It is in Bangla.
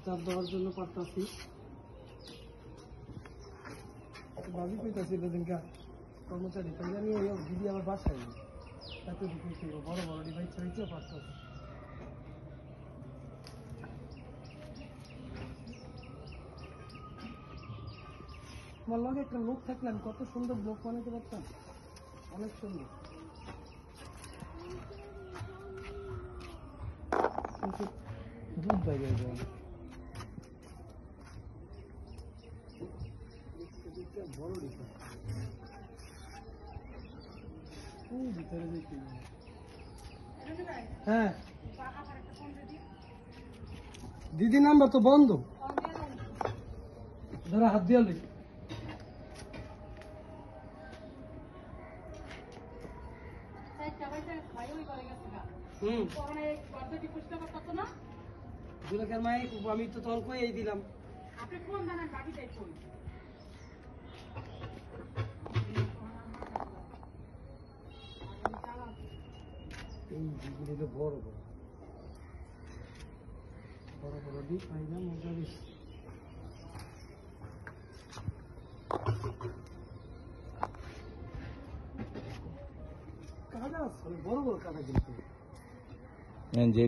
চাপ দেওয়ার জন্য পারতাছি বাজি পেতেছি দিনকা কর্মচারী তাই আমি দিদি আমার বাসায় এত দেখি বড় বড় ডিভাইস চাইতেও পারতাছি আমার লগে একটা লোক থাকলে আমি কত সুন্দর ব্লগ বানাতে পারতাম অনেক সুন্দর কিন্তু দুধ বাইরে বড় ভিতরে দেখি হ্যাঁ দিদি নাম্বার তো বন্ধ ধরা হাত দিয়ে আমি তো তখন কই দিলাম বড় বড় বড় বড় দিক পাই না মজা বেশি কাদা বড় বড় কাদা কিন্তু